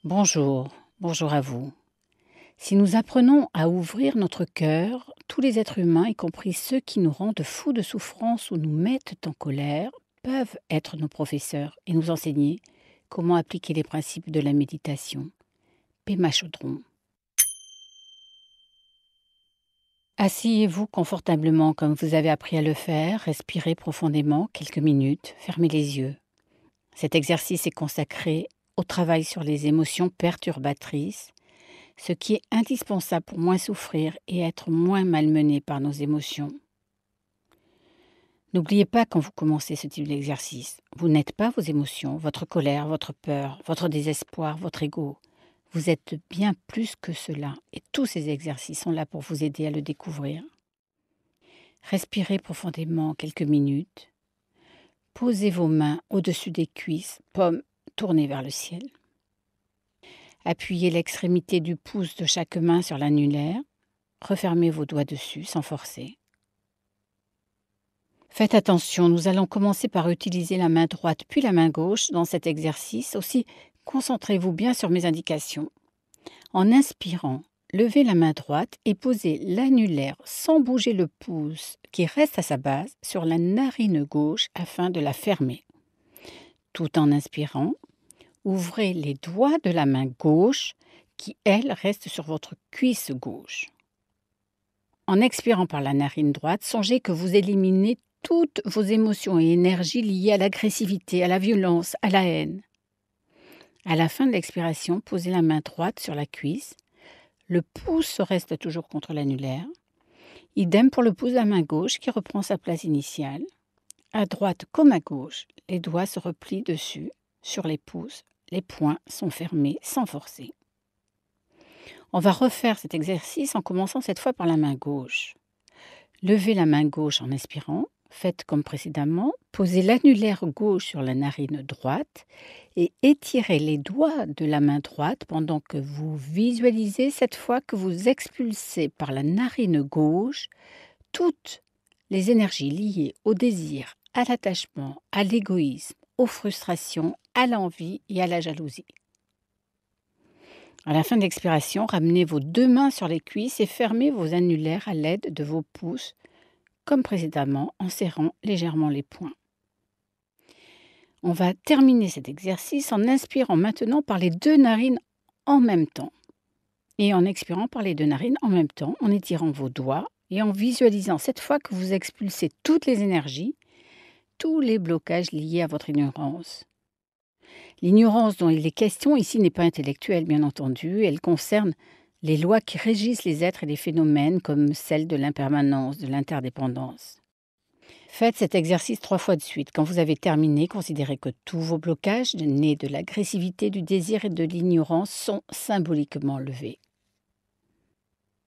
Bonjour, bonjour à vous. Si nous apprenons à ouvrir notre cœur, tous les êtres humains, y compris ceux qui nous rendent fous de souffrance ou nous mettent en colère, peuvent être nos professeurs et nous enseigner comment appliquer les principes de la méditation. Pema Chodron. Asseyez-vous confortablement comme vous avez appris à le faire, respirez profondément quelques minutes, fermez les yeux. Cet exercice est consacré au travail sur les émotions perturbatrices, ce qui est indispensable pour moins souffrir et être moins malmené par nos émotions. N'oubliez pas quand vous commencez ce type d'exercice, vous n'êtes pas vos émotions, votre colère, votre peur, votre désespoir, votre ego. Vous êtes bien plus que cela et tous ces exercices sont là pour vous aider à le découvrir. Respirez profondément quelques minutes. Posez vos mains au-dessus des cuisses, paumes tournées vers le ciel. Appuyez l'extrémité du pouce de chaque main sur l'annulaire. Refermez vos doigts dessus sans forcer. Faites attention, nous allons commencer par utiliser la main droite puis la main gauche dans cet exercice. Aussi, concentrez-vous bien sur mes indications. En inspirant, levez la main droite et posez l'annulaire sans bouger le pouce qui reste à sa base sur la narine gauche afin de la fermer. Tout en inspirant, ouvrez les doigts de la main gauche qui, elle, reste sur votre cuisse gauche. En expirant par la narine droite, songez que vous éliminez toutes vos émotions et énergies liées à l'agressivité, à la violence, à la haine. À la fin de l'expiration, posez la main droite sur la cuisse. Le pouce reste toujours contre l'annulaire. Idem pour le pouce de la main gauche qui reprend sa place initiale. À droite comme à gauche, les doigts se replient dessus, sur les pouces. Les poings sont fermés sans forcer. On va refaire cet exercice en commençant cette fois par la main gauche. Levez la main gauche en inspirant, faites comme précédemment, posez l'annulaire gauche sur la narine droite et étirez les doigts de la main droite pendant que vous visualisez cette fois que vous expulsez par la narine gauche toutes les énergies liées au désir, à l'attachement, à l'égoïsme, aux frustrations, à l'envie et à la jalousie. À la fin de l'expiration, ramenez vos deux mains sur les cuisses et fermez vos annulaires à l'aide de vos pouces, comme précédemment, en serrant légèrement les poings. On va terminer cet exercice en inspirant maintenant par les deux narines en même temps et en expirant par les deux narines en même temps, en étirant vos doigts et en visualisant cette fois que vous expulsez toutes les énergies, tous les blocages liés à votre ignorance. L'ignorance dont il est question ici n'est pas intellectuelle, bien entendu. Elle concerne les lois qui régissent les êtres et les phénomènes comme celle de l'impermanence, de l'interdépendance. Faites cet exercice 3 fois de suite. Quand vous avez terminé, considérez que tous vos blocages nés de l'agressivité, du désir et de l'ignorance sont symboliquement levés.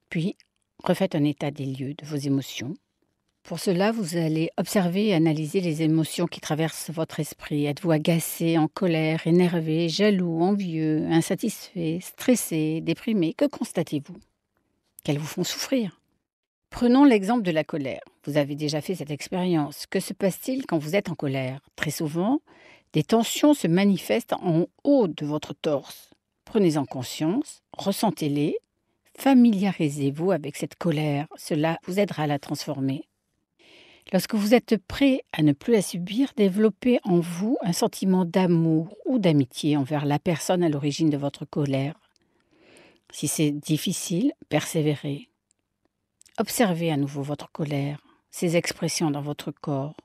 Puis, refaites un état des lieux de vos émotions. Pour cela, vous allez observer et analyser les émotions qui traversent votre esprit. Êtes-vous agacé, en colère, énervé, jaloux, envieux, insatisfait, stressé, déprimé? Que constatez-vous? Qu'elles vous font souffrir? Prenons l'exemple de la colère. Vous avez déjà fait cette expérience. Que se passe-t-il quand vous êtes en colère? Très souvent, des tensions se manifestent en haut de votre torse. Prenez-en conscience, ressentez-les, familiarisez-vous avec cette colère. Cela vous aidera à la transformer. Lorsque vous êtes prêt à ne plus la subir, développez en vous un sentiment d'amour ou d'amitié envers la personne à l'origine de votre colère. Si c'est difficile, persévérez. Observez à nouveau votre colère, ses expressions dans votre corps.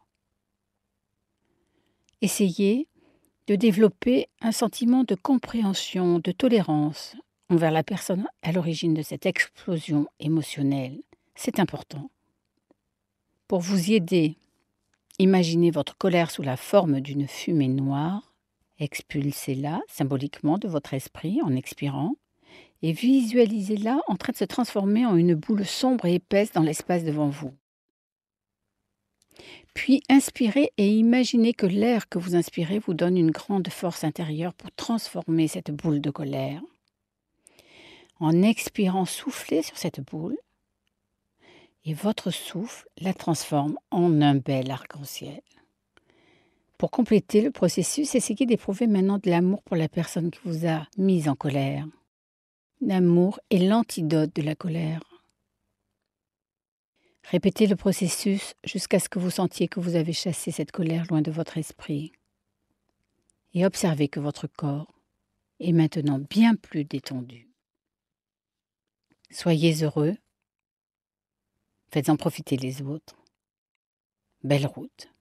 Essayez de développer un sentiment de compréhension, de tolérance envers la personne à l'origine de cette explosion émotionnelle. C'est important. Pour vous y aider, imaginez votre colère sous la forme d'une fumée noire, expulsez-la symboliquement de votre esprit en expirant et visualisez-la en train de se transformer en une boule sombre et épaisse dans l'espace devant vous. Puis inspirez et imaginez que l'air que vous inspirez vous donne une grande force intérieure pour transformer cette boule de colère. En expirant, soufflez sur cette boule et votre souffle la transforme en un bel arc-en-ciel. Pour compléter le processus, essayez d'éprouver maintenant de l'amour pour la personne qui vous a mise en colère. L'amour est l'antidote de la colère. Répétez le processus jusqu'à ce que vous sentiez que vous avez chassé cette colère loin de votre esprit. Et observez que votre corps est maintenant bien plus détendu. Soyez heureux, faites-en profiter les autres. Belle route.